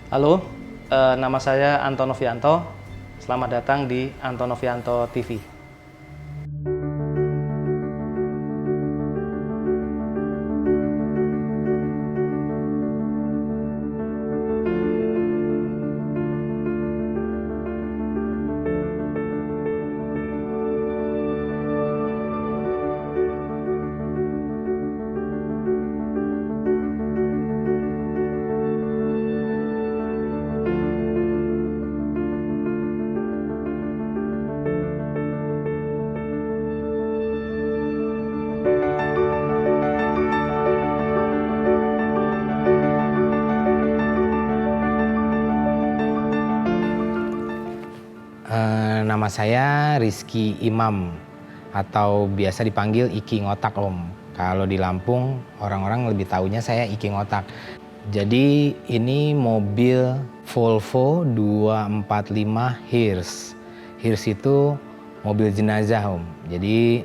Halo, nama saya Anton Novianto. Selamat datang di Anton Novianto TV. Nama saya Rizky Imam atau biasa dipanggil Iki Ngotak Om. Kalau di Lampung orang-orang lebih taunya saya Iki Ngotak. Jadi ini mobil Volvo 245 Hirs. Hirs itu mobil jenazah Om. Jadi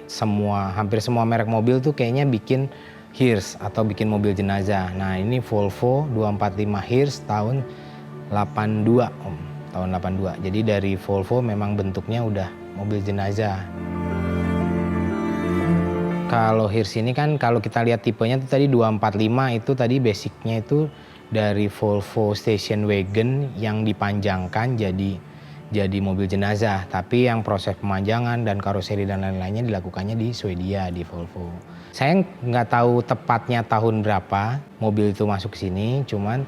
hampir semua merek mobil tuh kayaknya bikin Hirs atau bikin mobil jenazah. Nah ini Volvo 245 Hirs tahun 82 Om. Tahun 82. Jadi dari Volvo memang bentuknya udah mobil jenazah. Kalau Hirs ini kan kalau kita lihat tipenya itu tadi 245 itu tadi basicnya itu dari Volvo Station Wagon yang dipanjangkan jadi mobil jenazah. Tapi yang proses pemanjangan dan karoseri dan lain-lainnya dilakukannya di Swedia di Volvo. Saya nggak tahu tepatnya tahun berapa mobil itu masuk ke sini, cuman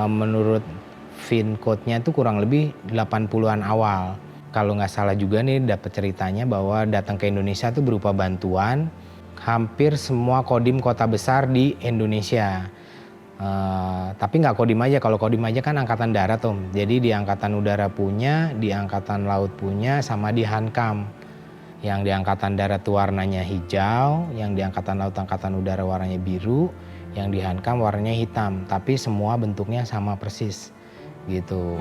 menurut VIN code-nya itu kurang lebih 80-an awal. Kalau nggak salah juga nih dapat ceritanya bahwa datang ke Indonesia itu berupa bantuan hampir semua kodim kota besar di Indonesia. Tapi nggak kodim aja, kalau kodim aja kan angkatan darat Om. Jadi di angkatan udara punya, di angkatan laut punya, sama di Hankam. Yang di angkatan darat tuh warnanya hijau, yang di angkatan laut angkatan udara warnanya biru, yang di Hankam warnanya hitam. Tapi semua bentuknya sama persis. Gitu.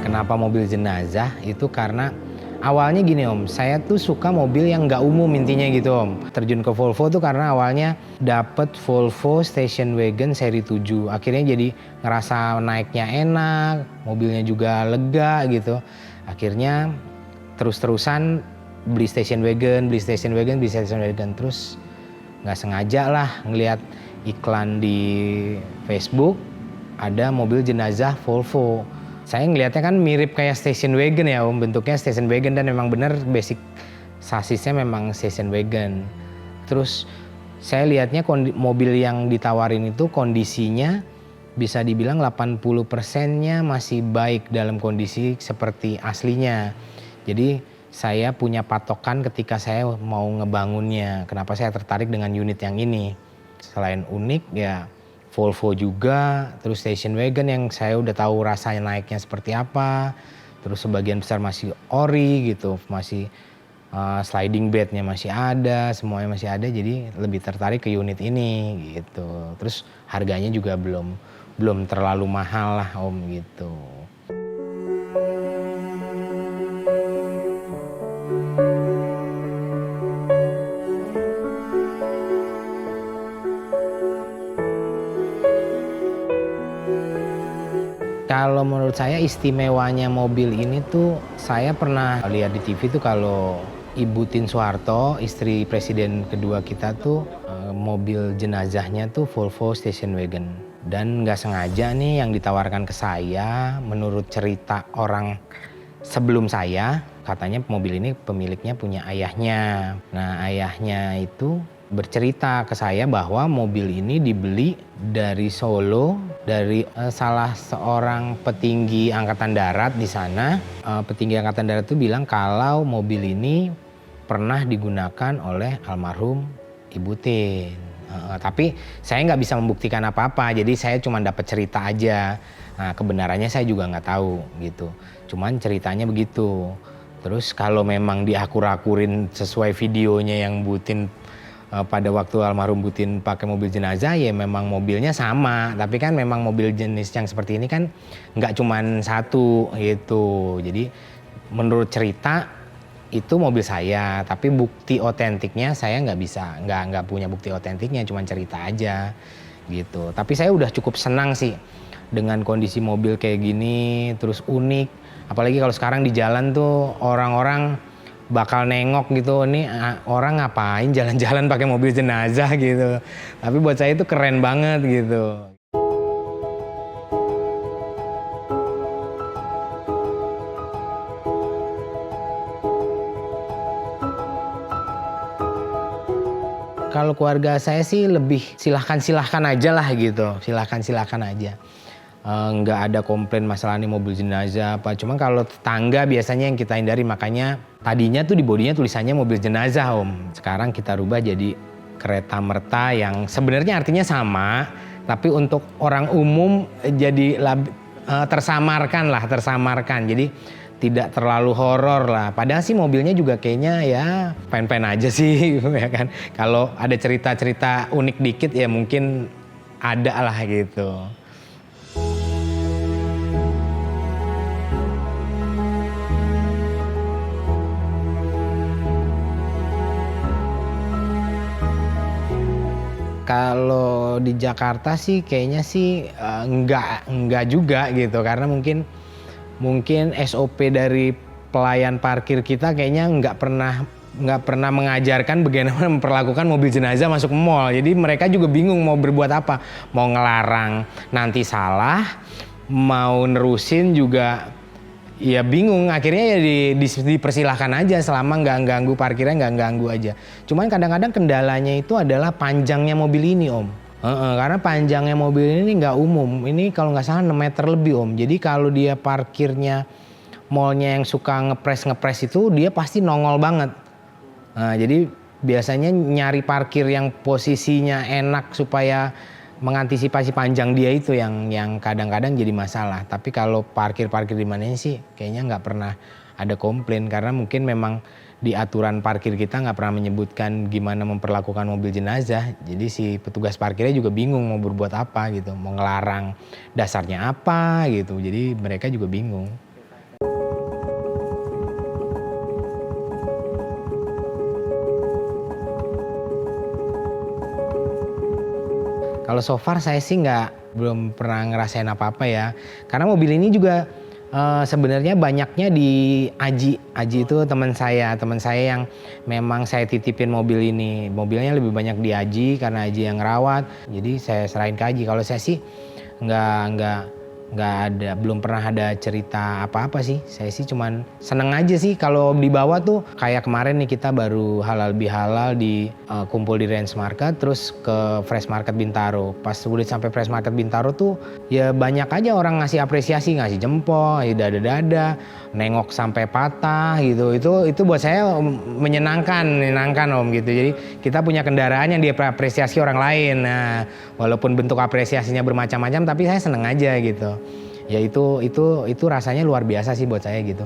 Kenapa mobil jenazah? Itu karena awalnya gini Om, saya tuh suka mobil yang nggak umum intinya gitu Om. Terjun ke Volvo tuh karena awalnya dapet Volvo Station Wagon seri 7. Akhirnya jadi ngerasa naiknya enak, mobilnya juga lega gitu. Akhirnya terus-terusan beli Station Wagon, terus nggak sengaja lah ngelihat iklan di Facebook ada mobil jenazah Volvo. Saya ngelihatnya kan mirip kayak station wagon ya Om, bentuknya station wagon dan memang bener basic sasisnya memang station wagon. Terus saya lihatnya mobil yang ditawarin itu kondisinya bisa dibilang 80%-nya masih baik dalam kondisi seperti aslinya. Jadi saya punya patokan ketika saya mau ngebangunnya. Kenapa saya tertarik dengan unit yang ini? Selain unik ya Volvo juga, terus station wagon yang saya udah tahu rasanya naiknya seperti apa. Terus sebagian besar masih ori gitu, masih sliding bednya masih ada, semuanya masih ada. Jadi lebih tertarik ke unit ini gitu. Terus harganya juga belum terlalu mahal lah Om gitu. Kalau menurut saya istimewanya mobil ini tuh saya pernah lihat di TV tuh kalau Ibu Tien Soeharto, istri presiden kedua kita tuh mobil jenazahnya tuh Volvo Station Wagon. Dan nggak sengaja nih yang ditawarkan ke saya menurut cerita orang sebelum saya, katanya mobil ini pemiliknya punya ayahnya. Nah ayahnya itu bercerita ke saya bahwa mobil ini dibeli dari Solo dari salah seorang petinggi angkatan darat di sana. Petinggi angkatan darat itu bilang kalau mobil ini pernah digunakan oleh almarhum Ibu Tien. Tapi saya nggak bisa membuktikan apa-apa, jadi saya cuma dapat cerita aja. Nah, kebenarannya saya juga nggak tahu gitu. Cuman ceritanya begitu. Terus kalau memang diakur-akurin sesuai videonya yang Bu Tien pada waktu almarhum Bu Tien pakai mobil jenazah ya memang mobilnya sama. Tapi kan memang mobil jenis yang seperti ini kan nggak cuman satu gitu. Jadi menurut cerita itu mobil saya, tapi bukti otentiknya saya nggak bisa, nggak punya bukti otentiknya, cuma cerita aja gitu. Tapi saya udah cukup senang sih dengan kondisi mobil kayak gini, terus unik. Apalagi kalau sekarang di jalan tuh orang-orang bakal nengok gitu, nih orang ngapain jalan-jalan pakai mobil jenazah gitu. Tapi buat saya itu keren banget gitu. Kalau keluarga saya sih lebih silahkan aja lah gitu, silahkan aja. Nggak ada komplain masalah ini mobil jenazah apa. Cuma kalau tetangga biasanya yang kita hindari, makanya tadinya tuh di bodinya tulisannya mobil jenazah Om. Sekarang kita rubah jadi kereta merta yang sebenarnya artinya sama, tapi untuk orang umum jadi tersamarkan. Jadi tidak terlalu horor lah. Padahal sih mobilnya juga kayaknya ya pen-pen aja sih ya kan. Kalau ada cerita-cerita unik dikit ya mungkin ada lah gitu. Kalau di Jakarta sih kayaknya sih enggak juga gitu, karena mungkin SOP dari pelayan parkir kita kayaknya nggak pernah mengajarkan bagaimana memperlakukan mobil jenazah masuk mall. Jadi mereka juga bingung mau berbuat apa, mau ngelarang nanti salah, mau nerusin juga ya bingung. Akhirnya ya dipersilahkan aja selama nggak ganggu parkirnya, nggak ganggu aja. Cuman kadang-kadang kendalanya itu adalah panjangnya mobil ini Om. Karena panjangnya mobil ini nggak umum. Ini kalau nggak salah 6 meter lebih Om. Jadi kalau dia parkirnya mallnya yang suka ngepres itu dia pasti nongol banget. Nah, jadi biasanya nyari parkir yang posisinya enak supaya mengantisipasi panjang dia itu yang kadang-kadang jadi masalah. Tapi kalau parkir di mana sih kayaknya nggak pernah ada komplain, karena mungkin memang di aturan parkir kita nggak pernah menyebutkan gimana memperlakukan mobil jenazah. Jadi si petugas parkirnya juga bingung mau berbuat apa gitu, mau ngelarang dasarnya apa gitu. Jadi mereka juga bingung. Kalau so far saya sih belum pernah ngerasain apa-apa ya. Karena mobil ini juga sebenarnya banyaknya di Aji. Aji itu teman saya yang memang saya titipin mobil ini. Mobilnya lebih banyak di Aji karena Aji yang ngerawat. Jadi saya serahin ke Aji. Kalau saya sih belum pernah ada cerita apa-apa sih. Saya sih cuman seneng aja sih kalau dibawa tuh. Kayak kemarin nih kita baru halal bihalal kumpul di Range Market, terus ke Fresh Market Bintaro. Pas udah sampai Fresh Market Bintaro tuh ya banyak aja orang ngasih apresiasi, ngasih jempol, dada-dada, nengok sampai patah gitu. Itu buat saya menyenangkan Om gitu. Jadi kita punya kendaraan yang diapresiasi orang lain. Nah, walaupun bentuk apresiasinya bermacam-macam, tapi saya seneng aja gitu. Ya itu rasanya luar biasa sih buat saya gitu.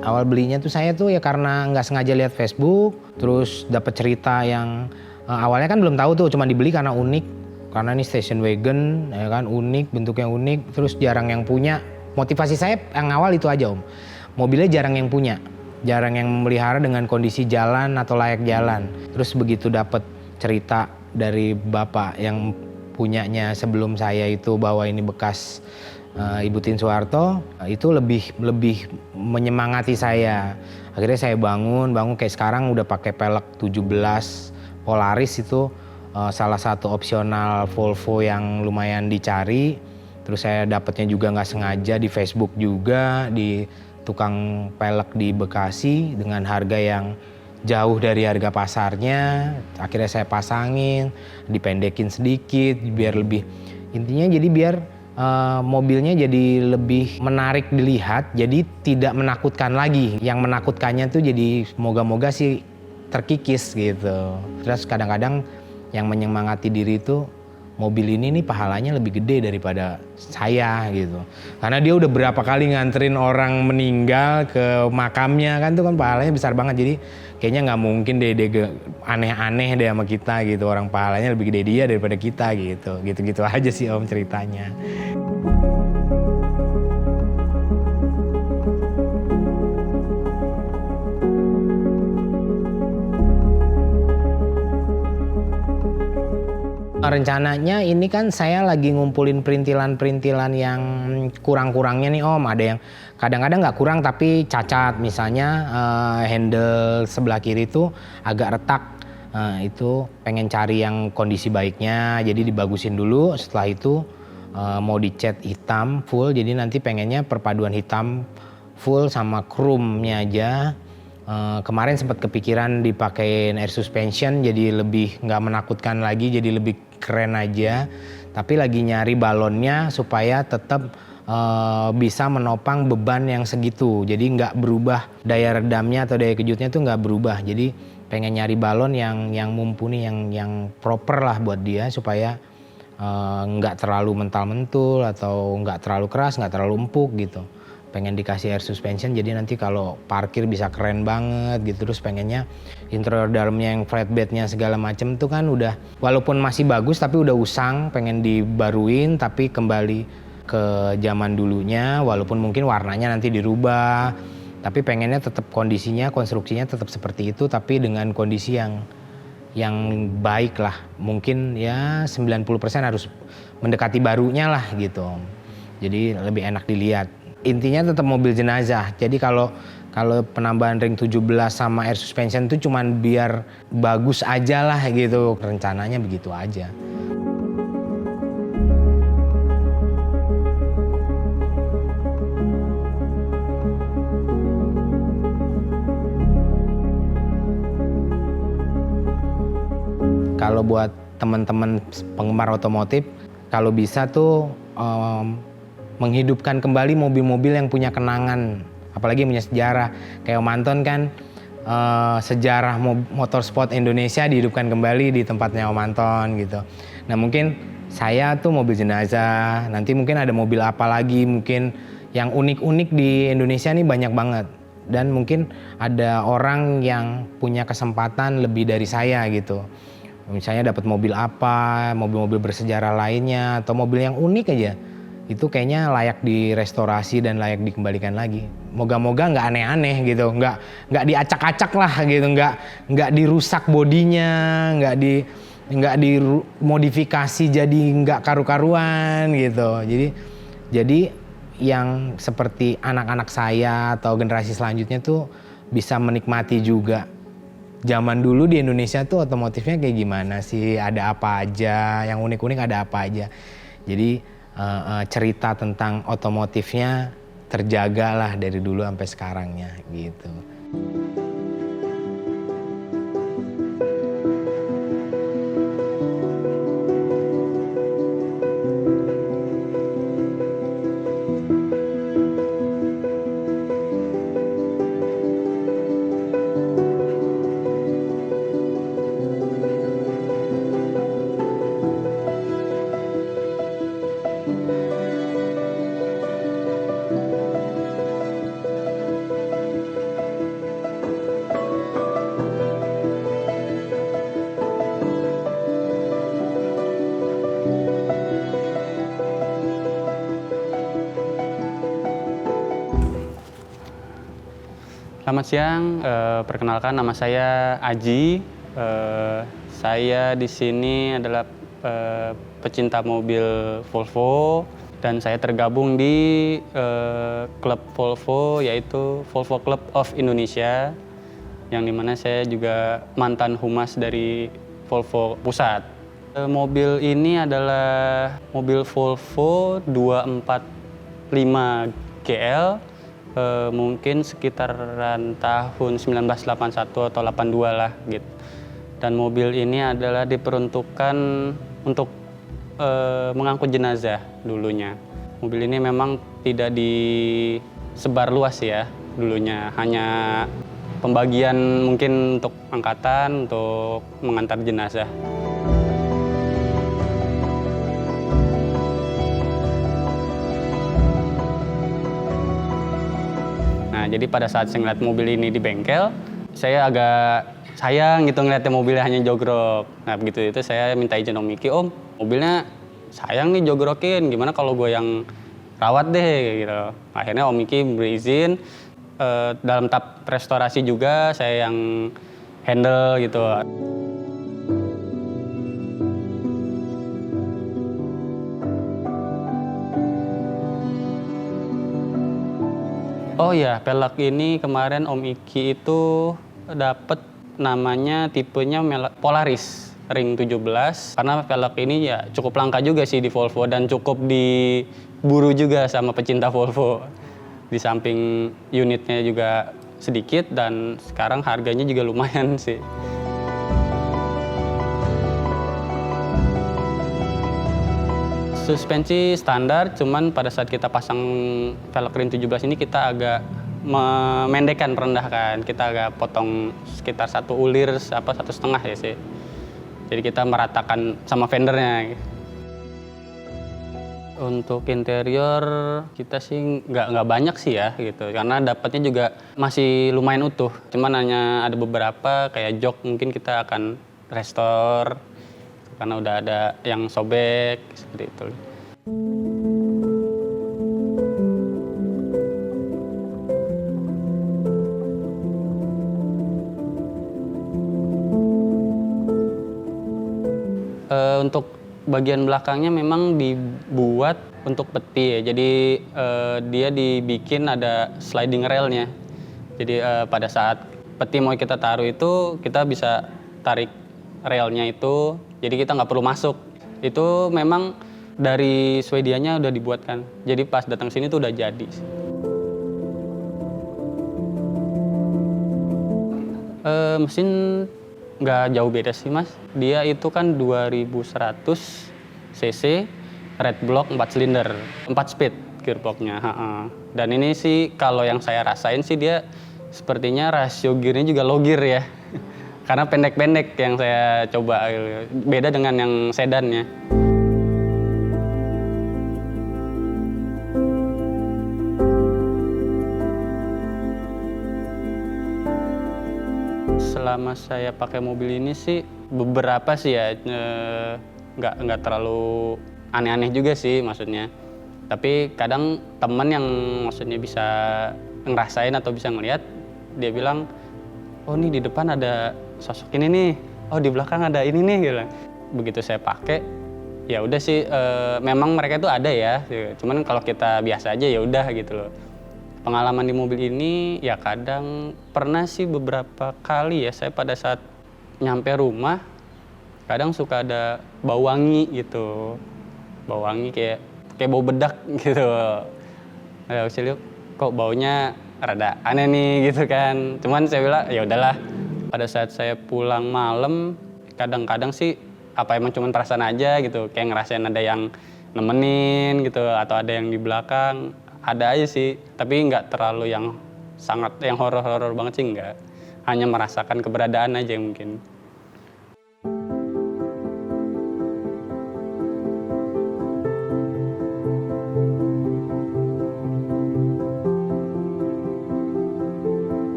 Awal belinya tuh saya tuh ya karena nggak sengaja lihat Facebook, terus dapat cerita yang awalnya kan belum tahu tuh, cuma dibeli karena unik, karena ini station wagon ya kan, unik, bentuknya unik, terus jarang yang punya. Motivasi saya yang awal itu aja Om, mobilnya jarang yang punya, jarang yang memelihara dengan kondisi jalan atau layak jalan. Terus begitu dapat cerita dari bapak yang punyanya sebelum saya itu bahwa ini bekas Ibu Tin Soeharto, itu lebih menyemangati saya. Akhirnya saya bangun kayak sekarang udah pakai pelek 17 Polaris, itu salah satu opsional Volvo yang lumayan dicari. Terus saya dapatnya juga nggak sengaja di Facebook juga, di tukang pelek di Bekasi dengan harga yang jauh dari harga pasarnya. Akhirnya saya pasangin, dipendekin sedikit biar lebih, intinya jadi biar mobilnya jadi lebih menarik dilihat, jadi tidak menakutkan lagi. Yang menakutkannya tuh jadi moga-moga sih terkikis gitu. Terus kadang-kadang yang menyemangati diri itu mobil ini nih pahalanya lebih gede daripada saya gitu. Karena dia udah berapa kali nganterin orang meninggal ke makamnya kan, tuh kan pahalanya besar banget. Jadi kayaknya nggak mungkin deh aneh-aneh deh sama kita gitu. Orang pahalanya lebih gede dia daripada kita gitu. Gitu-gitu aja sih Om ceritanya. Rencananya ini kan saya lagi ngumpulin perintilan-perintilan yang kurang-kurangnya nih Om. Ada yang kadang-kadang nggak kurang tapi cacat. Misalnya handle sebelah kiri itu agak retak. Itu pengen cari yang kondisi baiknya, jadi dibagusin dulu. Setelah itu mau dicat hitam full, jadi nanti pengennya perpaduan hitam full sama chrome-nya aja. Kemarin sempat kepikiran dipakein air suspension, jadi lebih nggak menakutkan lagi, jadi lebih keren aja. Tapi lagi nyari balonnya supaya tetap bisa menopang beban yang segitu. Jadi nggak berubah, daya redamnya atau daya kejutnya tuh nggak berubah. Jadi pengen nyari balon yang mumpuni, yang proper lah buat dia supaya nggak terlalu mental-mentul atau nggak terlalu keras, nggak terlalu empuk gitu. Pengen dikasih air suspension jadi nanti kalau parkir bisa keren banget gitu. Terus pengennya interior dalamnya yang flatbednya segala macem tuh kan udah walaupun masih bagus tapi udah usang, pengen dibaruin tapi kembali ke zaman dulunya, walaupun mungkin warnanya nanti dirubah, tapi pengennya tetap kondisinya, konstruksinya tetap seperti itu tapi dengan kondisi yang baik lah. Mungkin ya 90% harus mendekati barunya lah gitu. Jadi lebih enak dilihat. Intinya tetap mobil jenazah. Jadi kalau penambahan ring 17 sama air suspension itu cuman biar bagus aja lah gitu. Rencananya begitu aja. Kalau buat teman-teman penggemar otomotif, kalau bisa tuh menghidupkan kembali mobil-mobil yang punya kenangan, apalagi punya sejarah. Kayak Om Anton kan sejarah motorsport Indonesia dihidupkan kembali di tempatnya Om Anton gitu. Nah mungkin saya tuh mobil jenazah, nanti mungkin ada mobil apa lagi, mungkin yang unik-unik di Indonesia nih banyak banget. Dan mungkin ada orang yang punya kesempatan lebih dari saya gitu. Misalnya dapat mobil apa, mobil-mobil bersejarah lainnya, atau mobil yang unik aja. Itu kayaknya layak direstorasi dan layak dikembalikan lagi. Moga-moga nggak aneh-aneh gitu, nggak diacak-acak lah gitu, nggak dirusak bodinya, nggak dimodifikasi jadi nggak karu-karuan gitu. Jadi yang seperti anak-anak saya atau generasi selanjutnya tuh bisa menikmati juga. Zaman dulu di Indonesia tuh otomotifnya kayak gimana sih? Ada apa aja? Yang unik-unik ada apa aja? Jadi cerita tentang otomotifnya terjaga lah dari dulu sampai sekarangnya gitu. Selamat siang, perkenalkan nama saya Aji. Saya di sini adalah pecinta mobil Volvo dan saya tergabung di klub Volvo, yaitu Volvo Club of Indonesia, yang dimana saya juga mantan humas dari Volvo Pusat. Mobil ini adalah mobil Volvo 245 GL. Mungkin sekitaran tahun 1981 atau 82 lah gitu. Dan mobil ini adalah diperuntukkan untuk mengangkut jenazah dulunya. Mobil ini memang tidak disebar luas ya dulunya, hanya pembagian mungkin untuk angkatan, untuk mengantar jenazah. jadi pada saat saya ngeliat mobil ini di bengkel, saya agak sayang gitu ngeliatnya mobilnya hanya jogrok. Nah begitu itu saya minta izin Om Miki, Om mobilnya sayang nih jogrokin, gimana kalau gue yang rawat deh gitu. Akhirnya Om Miki berizin, dalam tahap restorasi juga saya yang handle gitu. Oh ya, pelek ini kemarin Om Iki itu dapet namanya tipenya Polaris Ring 17. Karena pelek ini ya cukup langka juga sih di Volvo dan cukup diburu juga sama pecinta Volvo. Di samping unitnya juga sedikit dan sekarang harganya juga lumayan sih. Suspensi standar, cuman pada saat kita pasang velg Ring 17 ini kita agak memendekkan, merendahkan. Kita agak potong sekitar 1 ulir, 1,5 ya sih. Jadi kita meratakan sama fendernya. Untuk interior kita sih nggak banyak sih ya gitu, karena dapatnya juga masih lumayan utuh. Cuman hanya ada beberapa kayak jok mungkin kita akan restore. Karena udah ada yang sobek, seperti itu. Untuk bagian belakangnya memang dibuat untuk peti ya, jadi dia dibikin ada sliding railnya. Jadi pada saat peti mau kita taruh itu, kita bisa tarik railnya itu, jadi kita nggak perlu masuk. Itu memang dari Swedianya udah dibuatkan. Jadi pas datang sini tuh udah jadi. Mesin nggak jauh beda sih Mas. Dia itu kan 2100 cc, red block 4 silinder, 4 speed gearboxnya. Dan ini sih kalau yang saya rasain sih dia sepertinya rasio gearnya juga low gear ya. Karena pendek-pendek yang saya coba, beda dengan yang sedannya. Selama saya pakai mobil ini sih beberapa sih ya, nggak terlalu aneh-aneh juga sih maksudnya. Tapi kadang teman yang maksudnya bisa ngerasain atau bisa ngelihat, dia bilang, oh nih di depan ada sosok ini nih, oh di belakang ada ini nih gitu. Begitu saya pakai, ya udah sih memang mereka itu ada ya, cuman kalau kita biasa aja ya udah gitu loh. Pengalaman di mobil ini ya kadang pernah sih beberapa kali ya saya pada saat nyampe rumah kadang suka ada bau wangi gitu, bau wangi kayak bau bedak gitu. Nah, saya lihat kok baunya rada aneh nih gitu kan, cuman saya bilang ya udahlah. Pada saat saya pulang malam, kadang-kadang sih apa emang cuma perasaan aja gitu, kayak ngerasain ada yang nemenin gitu, atau ada yang di belakang, ada aja sih. Tapi nggak terlalu yang sangat, yang horor-horor banget sih nggak. Hanya merasakan keberadaan aja mungkin.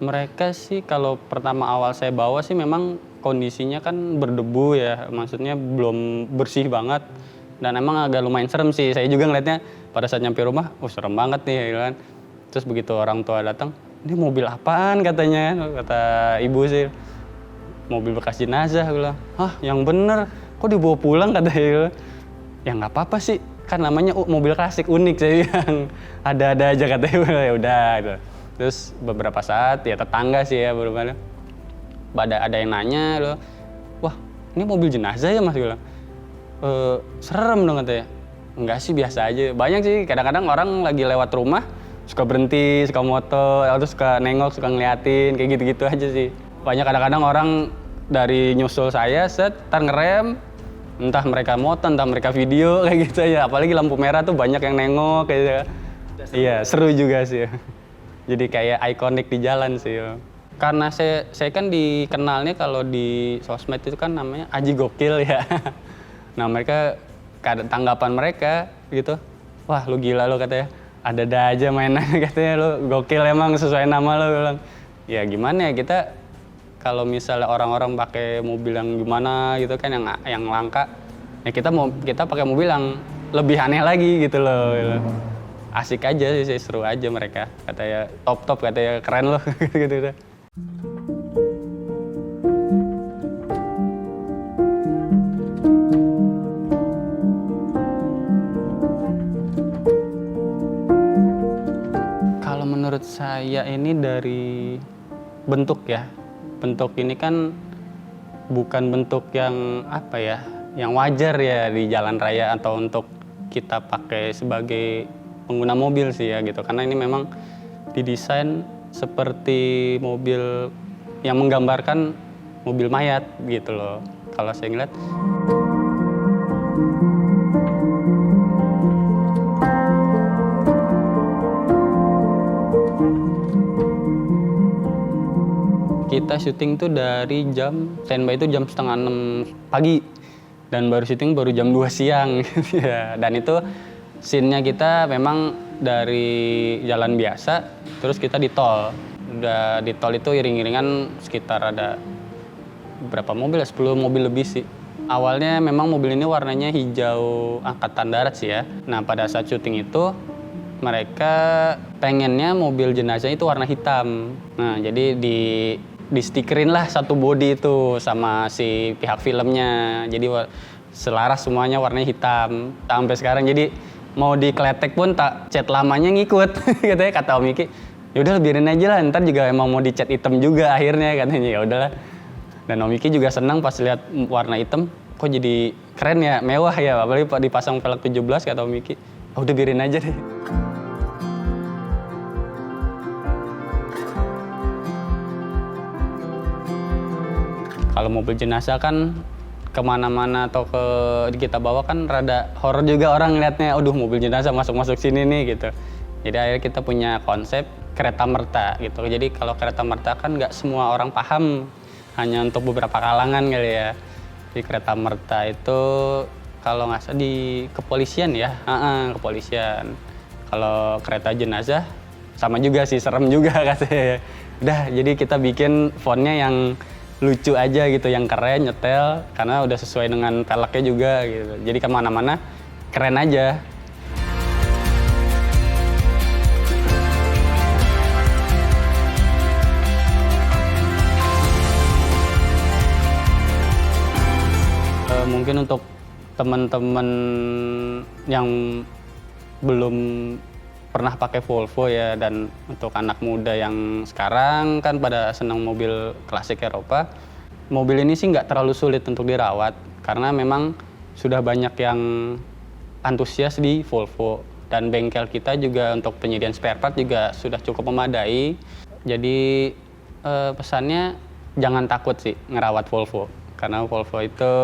Mereka sih kalau pertama awal saya bawa sih memang kondisinya kan berdebu ya, maksudnya belum bersih banget dan emang agak lumayan serem sih. Saya juga ngeliatnya pada saat nyampe rumah, serem banget nih gitu kan. Terus begitu orang tua datang, ini mobil apaan katanya, kata ibu sih, mobil bekas jenazah. Gue bilang, hah yang bener, kok dibawa pulang katanya. Ya nggak apa-apa sih, kan namanya mobil klasik unik, saya bilang. Ada-ada aja katanya, ya udah gitu. Terus beberapa saat ya tetangga sih ya beberapa ada yang nanya loh, wah ini mobil jenazah ya Mas, gue bilang. Serem dong katanya. Enggak sih, biasa aja. Banyak sih kadang-kadang orang lagi lewat rumah suka berhenti, suka moto, atau suka nengok, suka ngeliatin, kayak gitu-gitu aja sih. Banyak kadang-kadang orang dari nyusul saya tar ngerem, entah mereka moto, entah mereka video kayak gitu aja. Apalagi lampu merah tuh banyak yang nengok kayak gitu. Iya, seru juga sih. Jadi kayak ikonik di jalan sih. Karena saya kan dikenalnya kalau di sosmed itu kan namanya Aji Gokil ya. Nah mereka tanggapan mereka gitu, wah lu gila lu katanya, ada aja mainan katanya, lu gokil emang sesuai nama lu bilang. Ya gimana ya, kita kalau misalnya orang-orang pakai mobil yang gimana gitu kan yang langka, ya kita pakai mobil yang lebih aneh lagi gitu loh. Gitu. Asik aja sih, seru aja mereka, katanya top katanya, keren loh gitu. Kalau menurut saya ini dari bentuk ya. Bentuk ini kan bukan bentuk yang apa ya, yang wajar ya di jalan raya atau untuk kita pakai sebagai pengguna mobil sih ya gitu. Karena ini memang didesain seperti mobil yang menggambarkan mobil mayat gitu loh. Kalau saya ngeliat. Kita syuting tuh dari standby itu jam 5:30 pagi dan baru syuting baru jam 2 siang ya. Dan itu scene-nya kita memang dari jalan biasa terus kita di tol. Udah di tol itu iring-iringan sekitar ada berapa mobil ya, 10 mobil lebih sih. Awalnya memang mobil ini warnanya hijau angkatan darat sih ya. Nah pada saat syuting itu mereka pengennya mobil jenazah itu warna hitam. Nah jadi di stikerin lah satu body itu sama si pihak filmnya, jadi selaras semuanya warnanya hitam sampai sekarang. Jadi mau dikletek pun tak cat lamanya ngikut katanya, kata Om Iki yaudah biarin aja lah, ntar juga emang mau dicat hitam juga akhirnya katanya. Ya udahlah, dan Om Iki juga senang pas lihat warna hitam, kok jadi keren ya, mewah ya, apalagi dipasang velg 17 kata Om Iki. Oh, udah biarin aja deh. Kalau mobil jenazah kan kemana-mana atau kita bawa kan rada horor juga orang ngeliatnya, aduh mobil jenazah masuk-masuk sini nih gitu. Jadi akhirnya kita punya konsep kereta merta gitu. Jadi kalau kereta merta kan nggak semua orang paham, hanya untuk beberapa kalangan kali ya. Di kereta merta itu kalau nggak salah di kepolisian ya, kepolisian. Kalau kereta jenazah sama juga sih, serem juga katanya. Udah, jadi kita bikin fontnya yang lucu aja gitu, yang keren, nyetel, karena udah sesuai dengan velgnya juga gitu. Jadi kemana-mana keren aja. Mungkin untuk teman-teman yang belum pernah pakai Volvo ya, dan untuk anak muda yang sekarang kan pada senang mobil klasik Eropa, mobil ini sih nggak terlalu sulit untuk dirawat karena memang sudah banyak yang antusias di Volvo, dan bengkel kita juga untuk penyediaan spare part juga sudah cukup memadai. Jadi pesannya jangan takut sih ngerawat Volvo, karena Volvo itu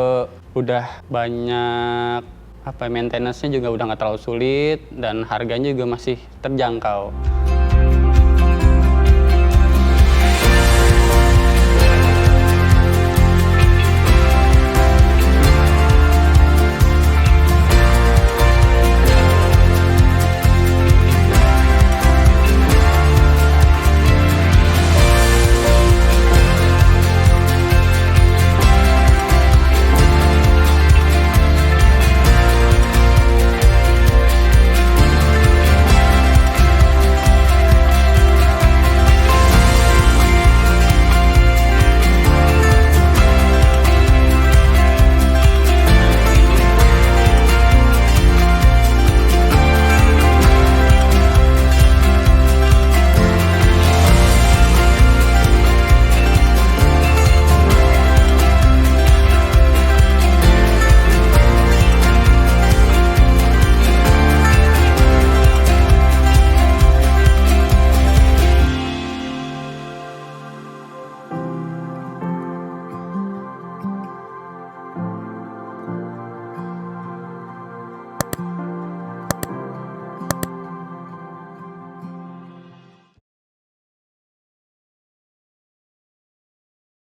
udah banyak maintenance-nya juga udah nggak terlalu sulit dan harganya juga masih terjangkau.